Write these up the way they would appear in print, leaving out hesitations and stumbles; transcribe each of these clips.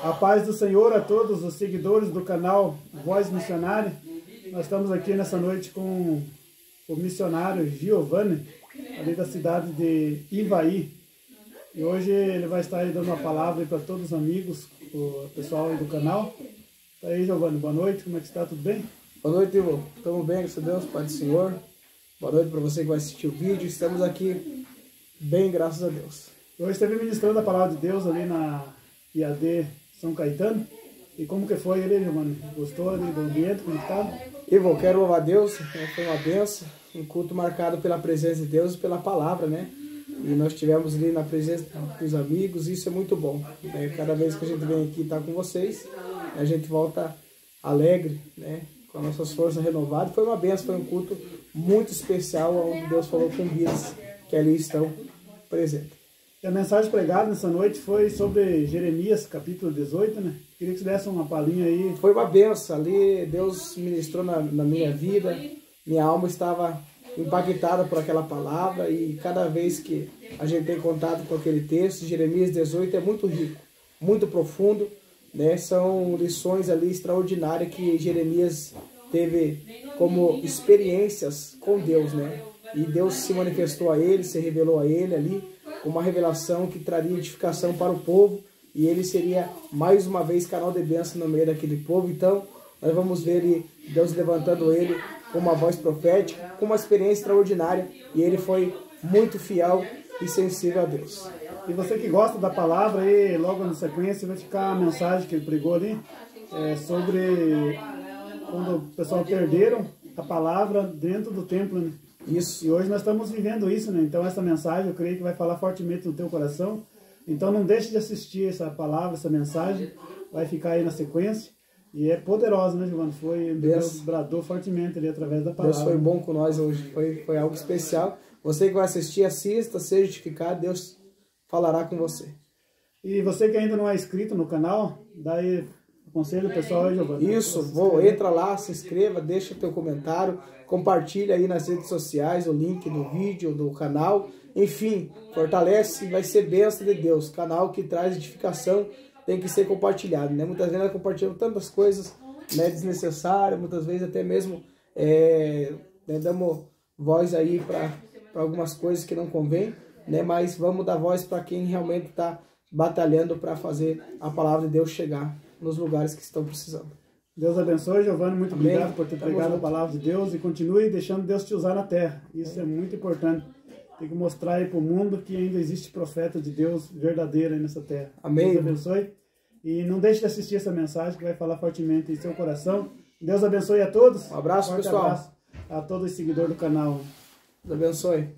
A paz do Senhor a todos os seguidores do canal Voz Missionária. Nós estamos aqui nessa noite com o missionário Giovanni, ali da cidade de Ivaí. E hoje ele vai estar aí dando uma palavra para todos os amigos, o pessoal aí do canal. E aí, Giovanni, boa noite, como é que está? Tudo bem? Boa noite, Ivo. Estamos bem, graças a Deus, Pai do Senhor. Boa noite para você que vai assistir o vídeo. Estamos aqui bem, graças a Deus. Hoje esteve ministrando a palavra de Deus ali na IAD São Caetano. E como que foi ele, Giovanni? Gostou ali do ambiente, como estava? Ivo, quero louvar a Deus, foi uma benção, um culto marcado pela presença de Deus e pela palavra, né? E nós tivemos ali na presença dos amigos, isso é muito bom. Né? Cada vez que a gente vem aqui estar com vocês, a gente volta alegre, né? Com as nossas forças renovadas. Foi uma benção, foi um culto muito especial, onde Deus falou com vidas que ali estão presentes. E a mensagem pregada nessa noite foi sobre Jeremias, capítulo 18, né? Queria que você desse uma palhinha aí. Foi uma benção, ali Deus ministrou na minha vida, minha alma estava impactada por aquela palavra e cada vez que a gente tem contato com aquele texto, Jeremias 18 é muito rico, muito profundo, né? São lições ali extraordinárias que Jeremias teve como experiências com Deus, né? E Deus se manifestou a ele, se revelou a ele ali, com uma revelação que traria edificação para o povo, e ele seria mais uma vez canal de bênção no meio daquele povo. Então nós vamos ver Deus levantando ele com uma voz profética, com uma experiência extraordinária, e ele foi muito fiel e sensível a Deus. E você que gosta da palavra, aí logo na sequência vai ficar a mensagem que ele pregou ali, sobre quando o pessoal perderam a palavra dentro do templo, né? Isso. E hoje nós estamos vivendo isso, né? Então essa mensagem eu creio que vai falar fortemente no teu coração. Então não deixe de assistir essa palavra, essa mensagem, vai ficar aí na sequência. E é poderosa, né, Giovanni? Deus bradou fortemente ali através da palavra. Deus foi bom com nós hoje, foi algo especial. Você que vai assistir, assista, seja edificado, Deus falará com você. E você que ainda não é inscrito no canal, daí aconselho o pessoal aí, Giovanni. Isso, entra lá, se inscreva, deixa o teu comentário, compartilha aí nas redes sociais o link do vídeo, do canal. Enfim, fortalece, vai ser bênção de Deus. Canal que traz edificação tem que ser compartilhado, né? Muitas vezes nós compartilhamos tantas coisas, né, desnecessárias, muitas vezes até mesmo damos voz aí para algumas coisas que não convém, né? Mas vamos dar voz para quem realmente está batalhando para fazer a palavra de Deus chegar nos lugares que estão precisando. Deus abençoe, Giovanni, muito Amém. Obrigado por ter pregado a palavra de Deus e continue deixando Deus te usar na terra. Isso é muito importante. Tem que mostrar aí para o mundo que ainda existe profeta de Deus verdadeiro aí nessa terra. Amém. Deus abençoe. E não deixe de assistir essa mensagem que vai falar fortemente em seu coração. Deus abençoe a todos. Um abraço, pessoal. Abraço a todos os seguidores do canal. Deus abençoe.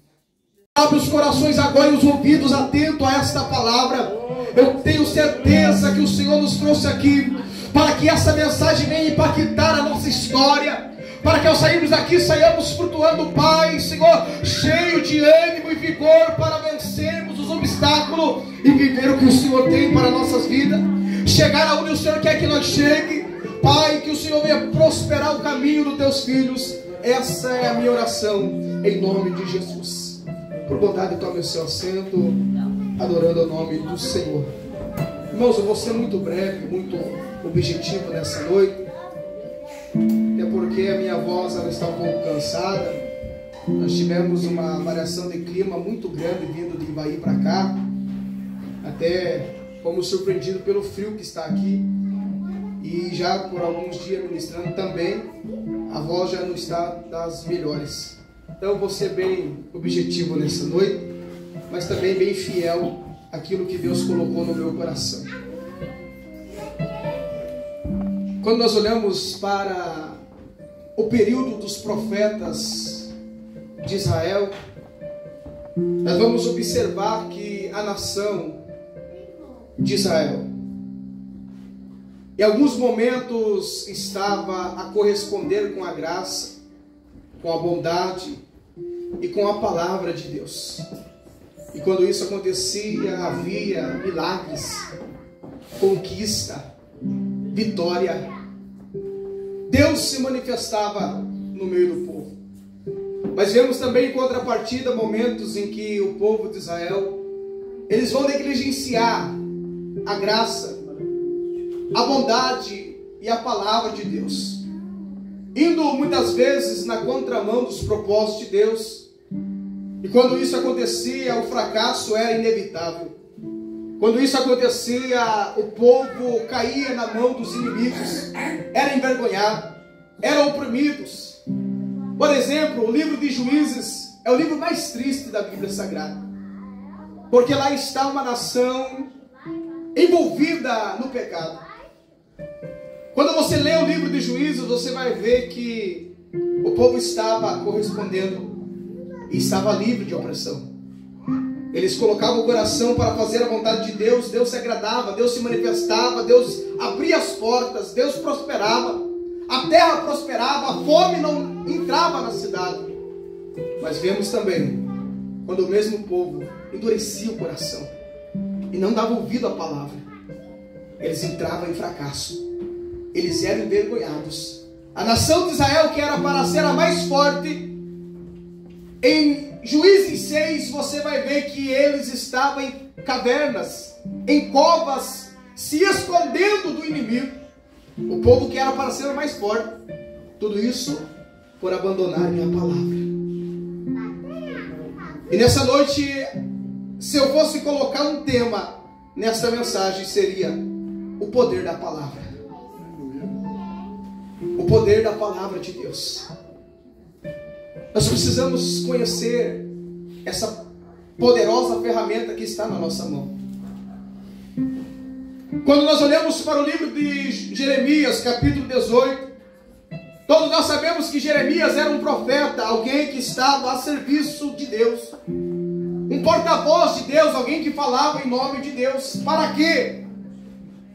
Abre os corações agora e os ouvidos atentos a esta palavra. Eu tenho certeza que o Senhor nos trouxe aqui para que essa mensagem venha impactar a nossa história, para que ao sairmos daqui saiamos flutuando, Pai, Senhor, cheio de ânimo e vigor para vencermos os obstáculos e viver o que o Senhor tem para nossas vidas, chegar aonde o Senhor quer que nós chegue. Pai, que o Senhor venha prosperar o caminho dos teus filhos. Essa é a minha oração em nome de Jesus. Por bondade, tome o seu assento, adorando o nome do Senhor. Irmãos, eu vou ser muito breve, muito objetivo nessa noite, até porque a minha voz ela está um pouco cansada. Nós tivemos uma variação de clima muito grande vindo de Ivaí para cá, até fomos surpreendidos pelo frio que está aqui, e já por alguns dias ministrando também, a voz já não está das melhores. Então eu vou ser bem objetivo nessa noite, mas também bem fiel àquilo que Deus colocou no meu coração. Quando nós olhamos para o período dos profetas de Israel, nós vamos observar que a nação de Israel, em alguns momentos, estava a corresponder com a graça, com a bondade e com a palavra de Deus. E quando isso acontecia, havia milagres, conquista, vitória. Deus se manifestava no meio do povo. Mas vemos também em contrapartida momentos em que o povo de Israel, eles vão negligenciar a graça, a bondade e a palavra de Deus, indo muitas vezes na contramão dos propósitos de Deus. E quando isso acontecia, o fracasso era inevitável. Quando isso acontecia, o povo caía na mão dos inimigos, era envergonhado, eram oprimidos. Por exemplo, o livro de Juízes é o livro mais triste da Bíblia Sagrada, porque lá está uma nação envolvida no pecado. Quando você lê o livro de Juízes, você vai ver que o povo estava correspondendo e estava livre de opressão. Eles colocavam o coração para fazer a vontade de Deus. Deus se agradava, Deus se manifestava, Deus abria as portas, Deus prosperava, a terra prosperava, a fome não entrava na cidade. Mas vemos também quando o mesmo povo endurecia o coração e não dava ouvido à palavra, eles entravam em fracasso, eles eram envergonhados. A nação de Israel, que era para ser a mais forte, em Juízes 6, você vai ver que eles estavam em cavernas, em covas, se escondendo do inimigo. O povo que era para ser o mais forte. Tudo isso por abandonarem a palavra. E nessa noite, se eu fosse colocar um tema nessa mensagem, seria o poder da palavra. O poder da palavra de Deus. Nós precisamos conhecer essa poderosa ferramenta que está na nossa mão. Quando nós olhamos para o livro de Jeremias, capítulo 18, todos nós sabemos que Jeremias era um profeta, alguém que estava a serviço de Deus, um porta-voz de Deus, alguém que falava em nome de Deus. Para quê?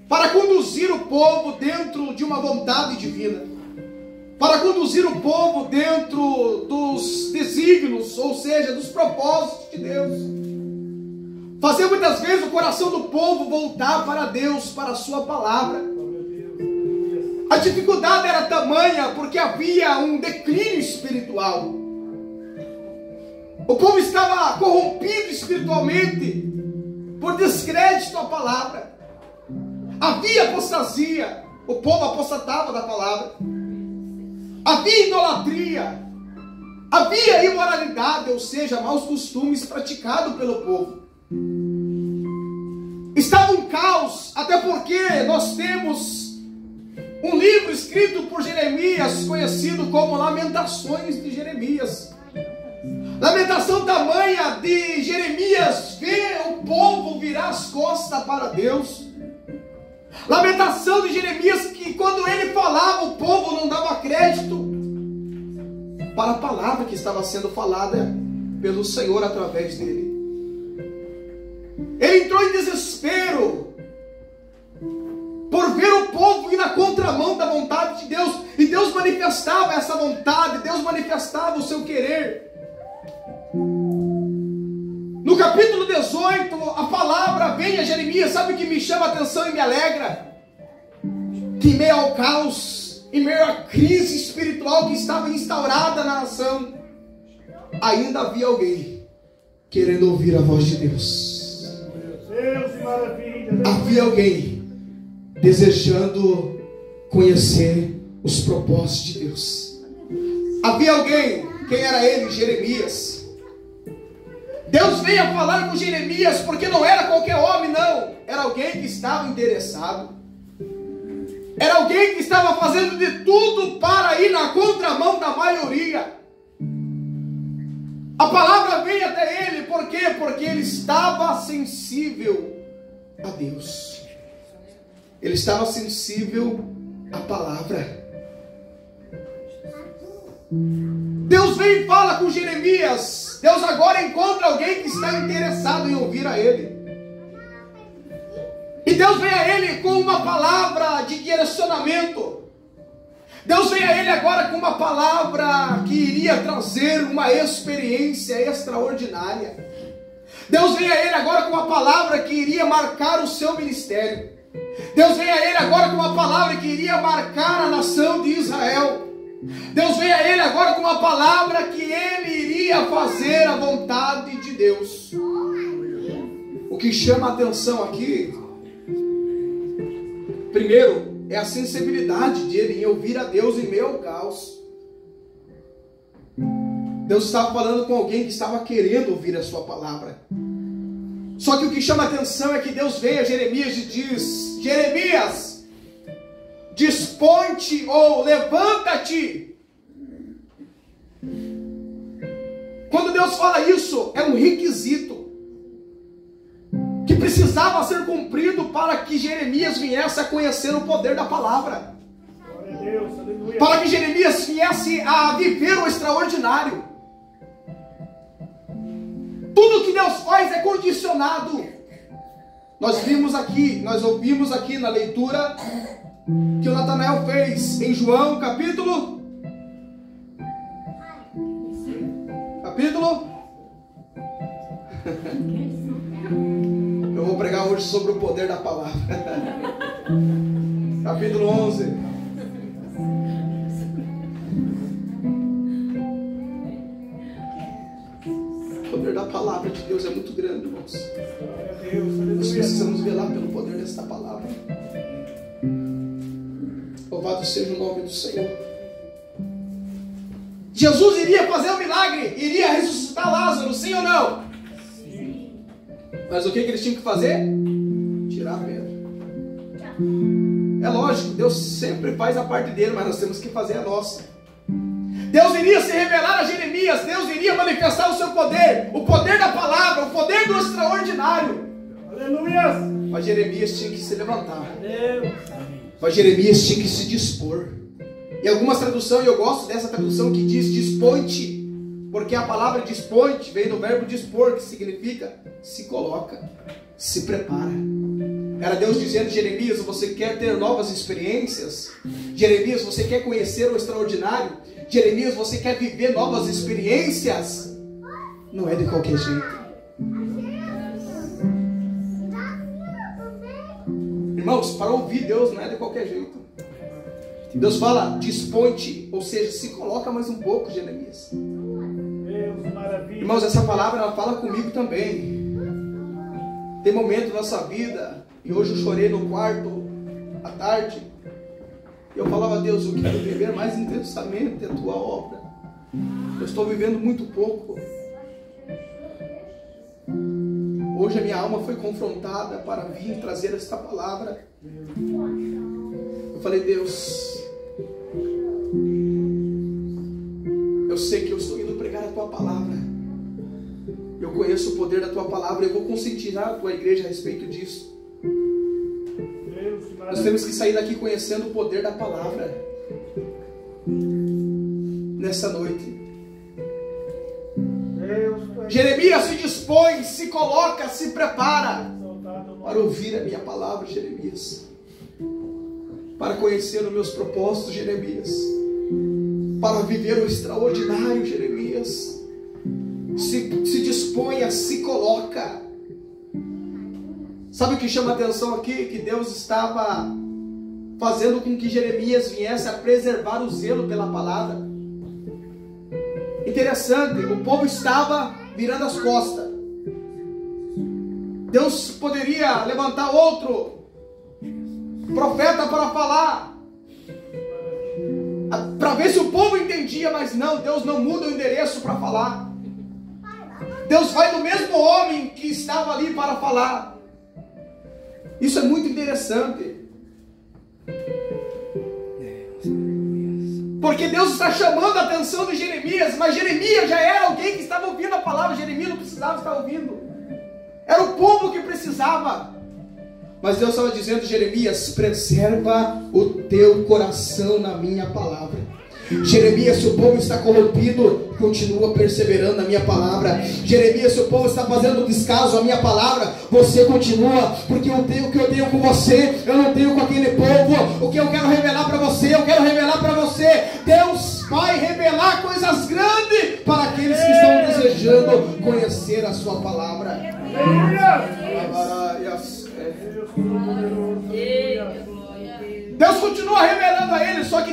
Para conduzir o povo dentro de uma vontade divina, para conduzir o povo dentro dos desígnios, ou seja, dos propósitos de Deus. Fazer muitas vezes o coração do povo voltar para Deus, para a sua palavra. A dificuldade era tamanha porque havia um declínio espiritual. O povo estava corrompido espiritualmente por descrédito à palavra. Havia apostasia, o povo apostatava da palavra. Havia idolatria, havia imoralidade, ou seja, maus costumes praticados pelo povo. Estava um caos, até porque nós temos um livro escrito por Jeremias, conhecido como Lamentações de Jeremias. Lamentação tamanha de Jeremias ver o povo virar as costas para Deus. Lamentação de Jeremias que quando ele falava, o povo não dava crédito para a palavra que estava sendo falada pelo Senhor através dele. Ele entrou em desespero por ver o povo ir na contramão da vontade de Deus. E Deus manifestava essa vontade, Deus manifestava o seu querer. No capítulo 18, a palavra vem a Jeremias. Sabe o que me chama a atenção e me alegra? Que em meio ao caos, em meio à crise espiritual que estava instaurada na nação, ainda havia alguém querendo ouvir a voz de Deus. Havia alguém desejando conhecer os propósitos de Deus. Havia alguém, quem era ele? Jeremias. Deus veio a falar com Jeremias porque não era qualquer homem, não. Era alguém que estava interessado. Era alguém que estava fazendo de tudo para ir na contramão da maioria. A palavra veio até ele, por quê? Porque ele estava sensível a Deus. Ele estava sensível à palavra. Deus vem e fala com Jeremias. Deus agora encontra alguém que está interessado em ouvir a ele. E Deus vem a ele com uma palavra de direcionamento. Deus vem a ele agora com uma palavra que iria trazer uma experiência extraordinária. Deus vem a ele agora com uma palavra que iria marcar o seu ministério. Deus vem a ele agora com uma palavra que iria marcar a nação de Israel. Deus vem a ele agora com uma palavra que ele iria fazer a vontade de Deus. O que chama a atenção aqui, Primeiro, é a sensibilidade dele em ouvir a Deus em meio ao caos. Deus estava falando com alguém que estava querendo ouvir a sua palavra. Só que o que chama a atenção é que Deus vem a Jeremias e diz: Jeremias, dispõe-te ou levanta-te. Quando Deus fala isso, é um requisito que precisava ser cumprido para que Jeremias viesse a conhecer o poder da palavra. Para que Jeremias viesse a viver o extraordinário. Tudo que Deus faz é condicionado. Nós ouvimos aqui na leitura que o Natanael fez em João capítulo. Eu vou pregar hoje sobre o poder da palavra. Capítulo 11. O poder da palavra de Deus é muito grande, irmãos. Nós precisamos velar pelo poder desta palavra. Louvado seja o nome do Senhor. Jesus iria fazer um milagre, iria ressuscitar Lázaro, sim ou não? Sim. Mas o que eles tinham que fazer? Tirar a pedra. É lógico, Deus sempre faz a parte dele, mas nós temos que fazer a nossa. Deus iria se revelar a Jeremias, Deus iria manifestar o seu poder, o poder da palavra, o poder do extraordinário. Aleluia! Mas Jeremias tinha que se levantar. Mas Jeremias tinha que se dispor. Em algumas traduções, eu gosto dessa tradução que diz dispõe-te, porque a palavra dispõe-te vem do verbo dispor, que significa se coloca, se prepara. Era Deus dizendo: Jeremias, você quer ter novas experiências? Jeremias, você quer conhecer o extraordinário? Jeremias, você quer viver novas experiências? Não é de qualquer jeito. Irmãos, para ouvir Deus não é de qualquer jeito. Deus fala, dispõe-te, ou seja, se coloca mais um pouco, Jeremias. Irmãos, essa palavra ela fala comigo também. Tem momento na nossa vida, e hoje eu chorei no quarto à tarde, e eu falava: Deus, eu quero viver mais intensamente a tua obra. Eu estou vivendo muito pouco. Hoje a minha alma foi confrontada para vir trazer esta palavra. Eu falei: Deus, eu sei que eu estou indo pregar a tua palavra. Eu conheço o poder da tua palavra. Eu vou conscientizar a tua igreja a respeito disso. Nós temos que sair daqui conhecendo o poder da palavra. Nessa noite, Jeremias se dispõe, se coloca, se prepara para ouvir a minha palavra, Jeremias. Para conhecer os meus propósitos, Jeremias. Para viver o extraordinário, Jeremias. Se disponha, se coloca. Sabe o que chama a atenção aqui? Que Deus estava fazendo com que Jeremias viesse a preservar o zelo pela palavra. Interessante, o povo estava virando as costas. Deus poderia levantar outro profeta para falar, para ver se o povo entendia, mas não, Deus não muda o endereço para falar. Deus vai no mesmo homem que estava ali para falar. Isso é muito interessante, porque Deus está chamando a atenção de Jeremias, mas Jeremias já era alguém que estava ouvindo a palavra. Jeremias não precisava estar ouvindo, era o povo que precisava. Mas Deus estava dizendo: Jeremias, preserva o teu coração na minha palavra. Jeremias, se o povo está corrompido, continua perseverando na minha palavra. Jeremias, se o povo está fazendo descaso à minha palavra, você continua, porque eu tenho o que eu tenho com você, eu não tenho com aquele povo. O que eu quero revelar para você, eu quero revelar para você. Deus vai revelar coisas grandes para aqueles que estão desejando conhecer a sua palavra. Deus continua revelando a ele, só que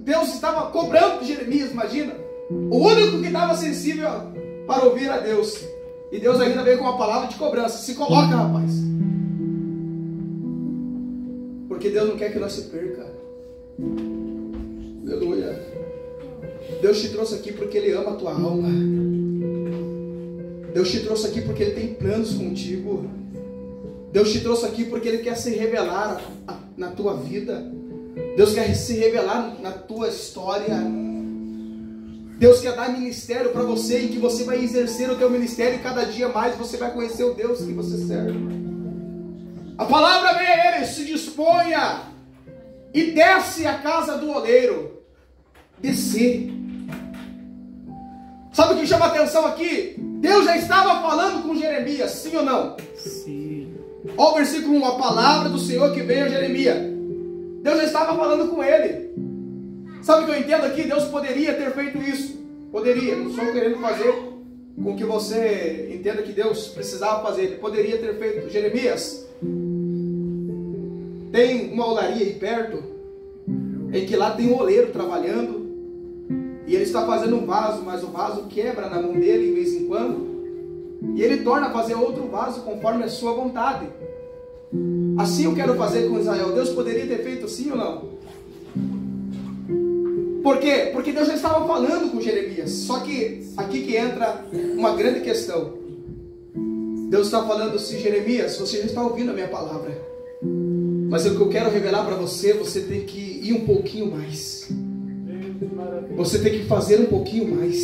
Deus estava cobrando de Jeremias, imagina. O único que estava sensível para ouvir a Deus. E Deus ainda veio com uma palavra de cobrança: se coloca, rapaz. Porque Deus não quer que nós se perca. Aleluia. Deus te trouxe aqui porque Ele ama a tua alma. Deus te trouxe aqui porque Ele tem planos contigo. Deus te trouxe aqui porque Ele quer se revelar na tua vida. Deus quer se revelar na tua história. Deus quer dar ministério para você, e que você vai exercer o teu ministério, e cada dia mais você vai conhecer o Deus que você serve. A palavra vem a Ele: se disponha e desce à casa do oleiro. Descer. Sabe o que chama a atenção aqui? Deus já estava falando com Jeremias, sim ou não? Sim. Olha o versículo 1, a palavra do Senhor que veio a Jeremias. Deus já estava falando com ele. Sabe o que eu entendo aqui? Deus poderia ter feito isso. Poderia. Não estou querendo fazer com que você entenda que Deus precisava fazer. Ele poderia ter feito. Jeremias, tem uma olaria aí perto, em que lá tem um oleiro trabalhando, e ele está fazendo um vaso, mas o vaso quebra na mão dele de vez em quando, e ele torna a fazer outro vaso conforme a sua vontade. Assim eu quero fazer com Israel. Deus poderia ter feito assim ou não? Por quê? Porque Deus já estava falando com Jeremias. Só que aqui que entra uma grande questão. Deus está falando assim: Jeremias, você já está ouvindo a minha palavra, mas o que eu quero revelar para você, você tem que ir um pouquinho mais. Você tem que fazer um pouquinho mais.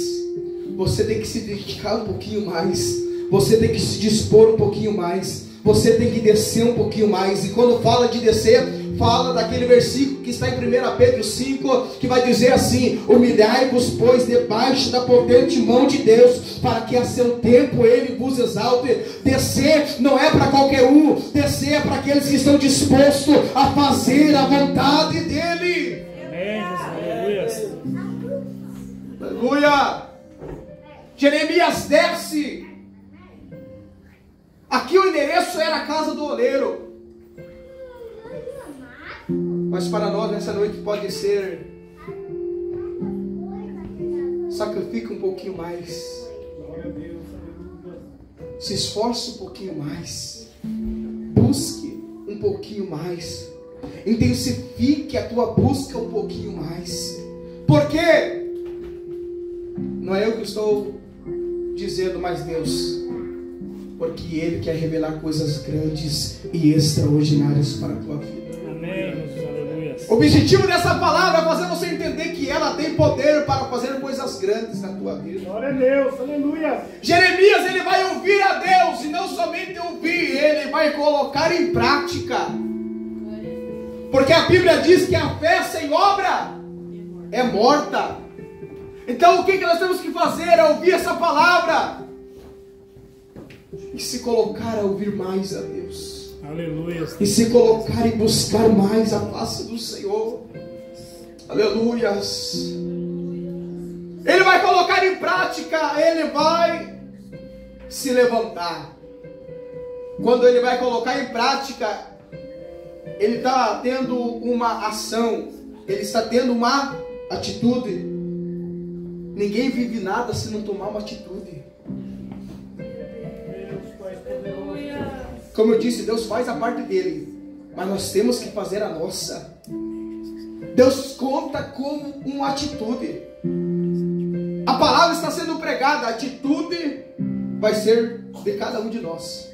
Você tem que se dedicar um pouquinho mais. Você tem que se dispor um pouquinho mais. Você tem que descer um pouquinho mais. E quando fala de descer, fala daquele versículo que está em 1 Pedro 5, que vai dizer assim: humilhai-vos, pois, debaixo da potente mão de Deus, para que a seu tempo Ele vos exalte. Descer não é para qualquer um. Descer é para aqueles que estão dispostos a fazer a vontade dEle. Amém, Jesus. Aleluia. Aleluia. Jeremias desce. Aqui o endereço era a casa do oleiro. Mas para nós nessa noite pode ser: sacrifica um pouquinho mais, se esforce um pouquinho mais, busque um pouquinho mais, intensifique a tua busca um pouquinho mais. Por quê? Não é eu que estou dizendo, mas Deus. Porque Ele quer revelar coisas grandes e extraordinárias para a tua vida. Amém, Jesus, aleluia. O objetivo dessa palavra é fazer você entender que ela tem poder para fazer coisas grandes na tua vida. Glória a Deus, aleluia. Jeremias, ele vai ouvir a Deus, e não somente ouvir, ele vai colocar em prática. Porque a Bíblia diz que a fé sem obra é morta. Então o que nós temos que fazer? É ouvir essa palavra e se colocar a ouvir mais a Deus. Aleluia. E se colocar e buscar mais a face do Senhor. Aleluias. Ele vai colocar em prática, ele vai se levantar. Quando ele vai colocar em prática, ele está tendo uma ação, ele está tendo uma atitude. Ninguém vive nada se não tomar uma atitude. Como eu disse, Deus faz a parte dele, mas nós temos que fazer a nossa. Deus conta como uma atitude. A palavra está sendo pregada, a atitude vai ser de cada um de nós.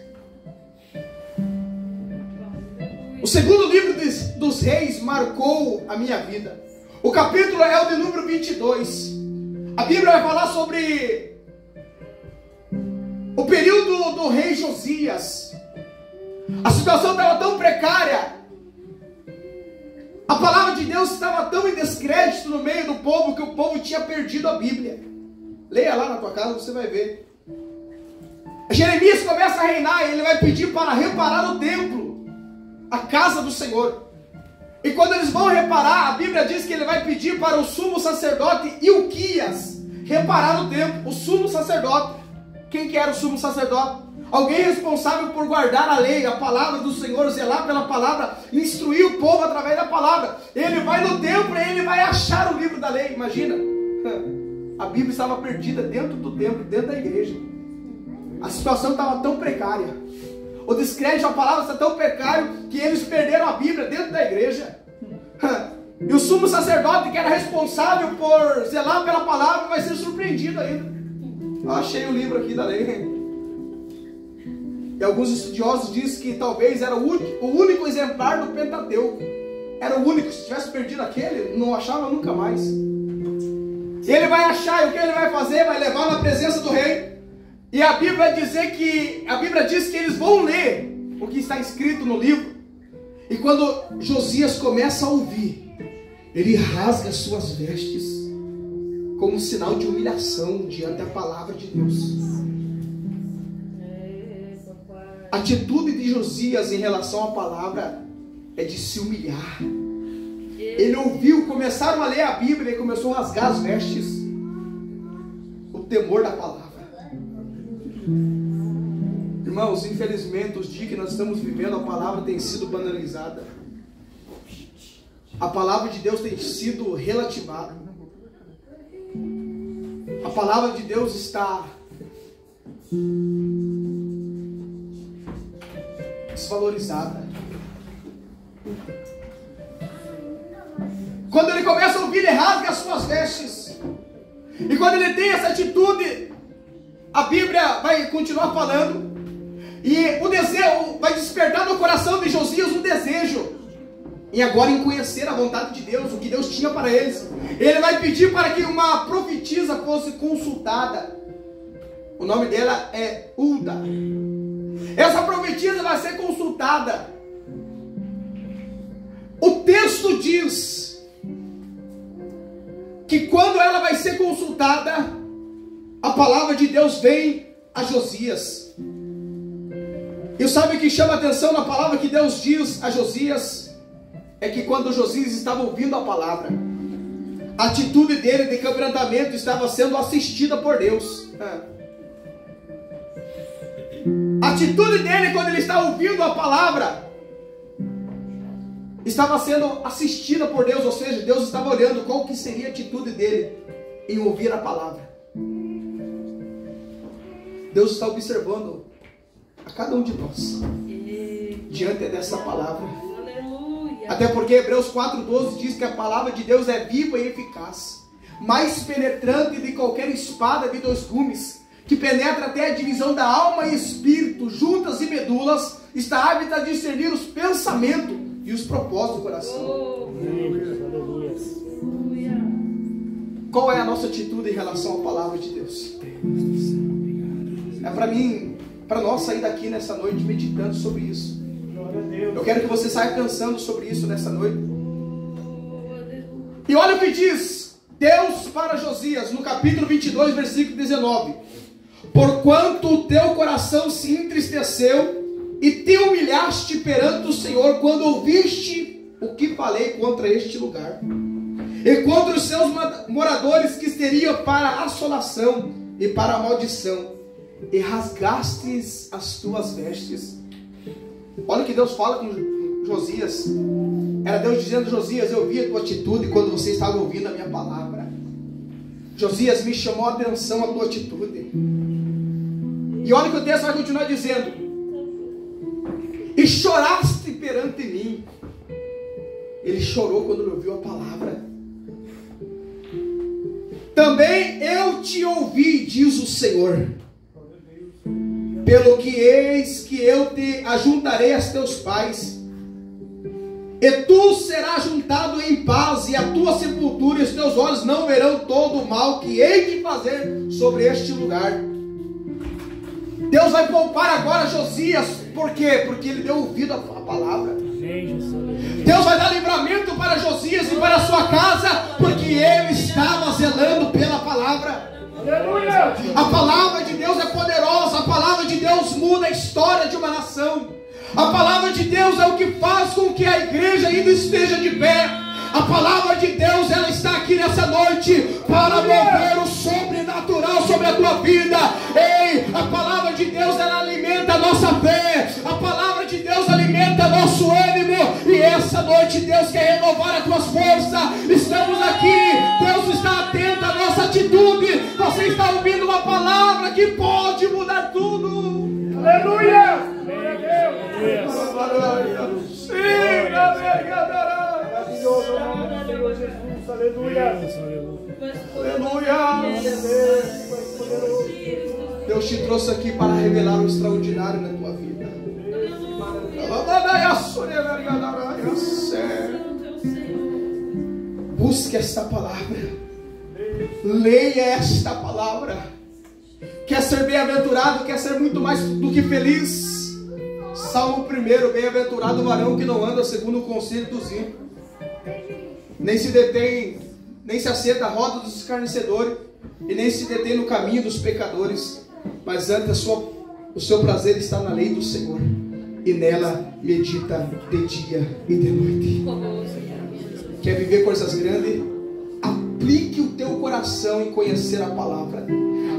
O segundo livro dos Reis marcou a minha vida. O capítulo é o de número 22. A Bíblia vai falar sobre o período do rei Josias. A situação estava tão precária, a palavra de Deus estava tão em descrédito no meio do povo, que o povo tinha perdido a Bíblia. Leia lá na tua casa, você vai ver. Jeremias começa a reinar, e ele vai pedir para reparar o templo, a casa do Senhor. E quando eles vão reparar, a Bíblia diz que ele vai pedir para o sumo sacerdote Ilquias reparar o templo. O sumo sacerdote. Quem que era o sumo sacerdote? Alguém responsável por guardar a lei, a palavra do Senhor, zelar pela palavra, instruir o povo através da palavra. Ele vai no templo e ele vai achar o livro da lei. Imagina, a Bíblia estava perdida dentro do templo, dentro da igreja. A situação estava tão precária, o descrédito à palavra está tão precário, que eles perderam a Bíblia dentro da igreja. igreja. E o sumo sacerdote, que era responsável por zelar pela palavra, vai ser surpreendido ainda. Eu achei o livro aqui da lei. E alguns estudiosos dizem que talvez era o único exemplar do Pentateuco. Era o único. Se tivesse perdido aquele, não achava nunca mais. E ele vai achar, e o que ele vai fazer? Vai levar na presença do rei. E a Bíblia diz que eles vão ler o que está escrito no livro. E quando Josias começa a ouvir, ele rasga suas vestes como sinal de humilhação diante da palavra de Deus. A atitude de Josias em relação à palavra é de se humilhar. Ele ouviu, começaram a ler a Bíblia e começou a rasgar as vestes. O temor da palavra. Irmãos, infelizmente os dias que nós estamos vivendo, a palavra tem sido banalizada. A palavra de Deus tem sido relativada. A palavra de Deus está desvalorizada. Quando ele começa a ouvir, ele rasga as suas vestes. E quando ele tem essa atitude, a Bíblia vai continuar falando. E o desejo vai despertar no coração de Josias um desejo. E agora em conhecer a vontade de Deus, o que Deus tinha para eles. Ele vai pedir para que uma profetisa fosse consultada. O nome dela é Hulda. Essa profetisa vai ser consultada. O texto diz que quando ela vai ser consultada, a palavra de Deus vem a Josias. E sabe o que chama a atenção na palavra que Deus diz a Josias? É que quando Josias estava ouvindo a palavra, a atitude dele de quebrantamento estava sendo assistida por Deus. A atitude dele quando ele está ouvindo a palavra estava sendo assistida por Deus, ou seja, Deus estava olhando qual que seria a atitude dele em ouvir a palavra. Deus está observando a cada um de nós diante dessa palavra. Até porque Hebreus 4:12 diz que a palavra de Deus é viva e eficaz, mais penetrante de qualquer espada de dois gumes, que penetra até a divisão da alma e espírito, juntas e medulas, está hábita a discernir os pensamentos e os propósitos do coração. Qual é a nossa atitude em relação à palavra de Deus? É para mim, para nós sair daqui nessa noite meditando sobre isso. Eu quero que você saia pensando sobre isso nessa noite. E olha o que diz Deus para Josias no capítulo 22, versículo 19: porquanto o teu coração se entristeceu e te humilhaste perante o Senhor quando ouviste o que falei contra este lugar e contra os seus moradores, que seriam para a assolação e para a maldição, e rasgastes as tuas vestes. Olha o que Deus fala com Josias. Era Deus dizendo: Josias, eu vi a tua atitude quando você estava ouvindo a minha palavra. Josias, me chamou a atenção a tua atitude. E olha o que o texto vai continuar dizendo: e choraste perante mim. Ele chorou quando ele ouviu a palavra. Também eu te ouvi, diz o Senhor. Pelo que eis que eu te ajuntarei a teus pais, e tu serás juntado em paz, e a tua sepultura e os teus olhos não verão todo o mal que hei de fazer sobre este lugar. Deus vai poupar agora Josias. Por quê? Porque ele deu ouvido à palavra. Deus vai dar livramento para Josias e para a sua casa, porque ele estava zelando pela palavra. Aleluia! A palavra de Deus é poderosa. A palavra de Deus muda a história de uma nação. A palavra de Deus é o que faz com que a igreja ainda esteja de pé. A palavra de Deus, ela está aqui nessa noite para mover o sobrenatural sobre a tua vida. Ei, a palavra de Deus, ela alimenta a nossa fé. A palavra de Deus alimenta nosso ânimo. E essa noite Deus quer renovar as tuas forças. Estamos aqui, Deus está atento à nossa atitude. Você está ouvindo uma palavra que pode mudar tudo. Aleluia! Glória a Deus! Sim, Jesus, aleluia. Aleluia. Deus te trouxe aqui para revelar o extraordinário na tua vida. Busque esta palavra. Leia esta palavra. Quer ser bem-aventurado, quer ser muito mais do que feliz. Salmo 1: bem-aventurado o varão que não anda segundo o conselho dos ímpios, nem se detém, nem se assenta à roda dos escarnecedores, e nem se detém no caminho dos pecadores, mas antes o seu prazer está na lei do Senhor, e nela medita de dia e de noite. Quer viver coisas grandes? Aplique o teu coração em conhecer a palavra.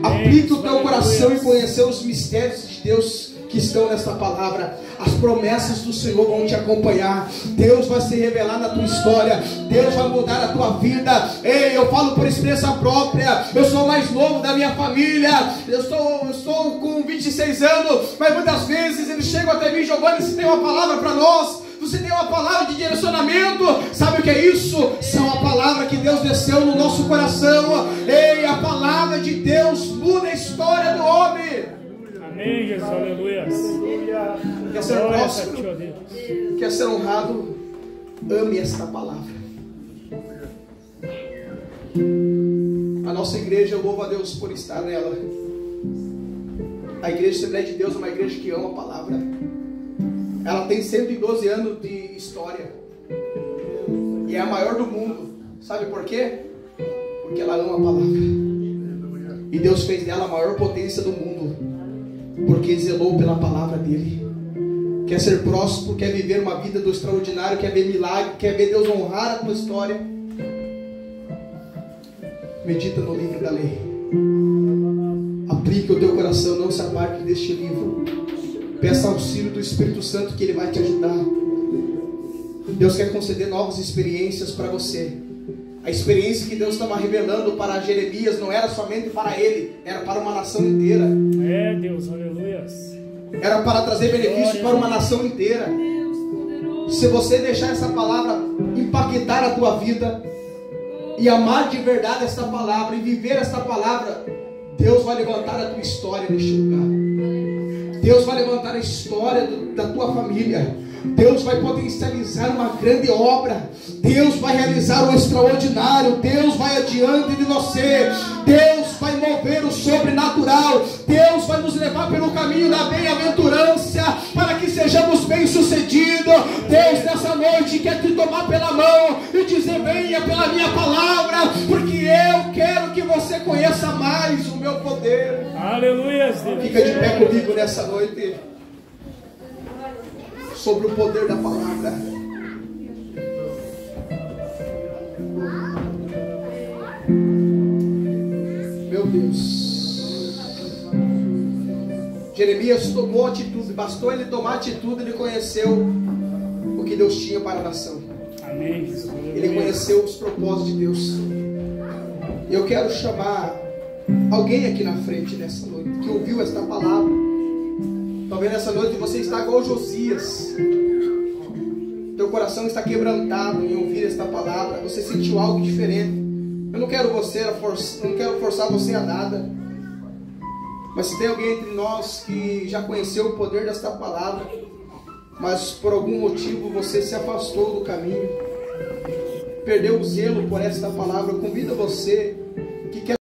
Aplique o teu coração em conhecer os mistérios de Deus que estão nesta palavra. As promessas do Senhor vão te acompanhar. Deus vai se revelar na tua história. Deus vai mudar a tua vida. Ei, eu falo por experiência própria. Eu sou o mais novo da minha família. Eu estou com 26 anos. Mas muitas vezes eles chegam até mim: Giovanni, você tem uma palavra para nós? Você tem uma palavra de direcionamento? Sabe o que é isso? São a palavra que Deus desceu no nosso coração. Ei, a palavra de Deus muda a história do homem. Amém, Jesus, aleluia. Quer ser próximo? Quer ser honrado? Ame esta palavra. A nossa igreja louva a Deus por estar nela. A igreja Assembleia de Deus é uma igreja que ama a palavra. Ela tem 112 anos de história e é a maior do mundo. Sabe por quê? Porque ela ama a palavra. E Deus fez dela a maior potência do mundo, porque zelou pela palavra dele. Quer ser próspero, quer viver uma vida do extraordinário, quer ver milagre, quer ver Deus honrar a tua história? Medita no livro da lei. Aplique o teu coração, não se aparte deste livro. Peça auxílio do Espírito Santo, que Ele vai te ajudar. Deus quer conceder novas experiências para você. A experiência que Deus estava revelando para Jeremias não era somente para ele, era para uma nação inteira. É, Deus, aleluia. Era para trazer benefício para uma nação inteira. Se você deixar essa palavra impactar a tua vida e amar de verdade esta palavra e viver esta palavra, Deus vai levantar a tua história neste lugar. Deus vai levantar a história da tua família. Deus vai potencializar uma grande obra. Deus vai realizar o extraordinário. Deus vai adiante de você. Deus vai mover o sobrenatural. Deus vai nos levar pelo caminho da bem-aventurança, para que sejamos bem-sucedidos. Deus nessa noite quer te tomar pela mão e dizer: venha pela minha palavra, porque eu quero que você conheça mais o meu poder. Aleluia, Deus. Fica de pé comigo nessa noite, sobre o poder da palavra. Meu Deus. Jeremias tomou atitude. Bastou ele tomar atitude, ele conheceu o que Deus tinha para a nação. Amém. Ele conheceu os propósitos de Deus. Eu quero chamar alguém aqui na frente nessa noite, que ouviu esta palavra. Talvez nessa noite você está igual Josias. Teu coração está quebrantado em ouvir esta palavra. Você sentiu algo diferente. Eu não quero forçar você a nada. Mas se tem alguém entre nós que já conheceu o poder desta palavra, mas por algum motivo você se afastou do caminho, perdeu o zelo por esta palavra, eu convido você que quer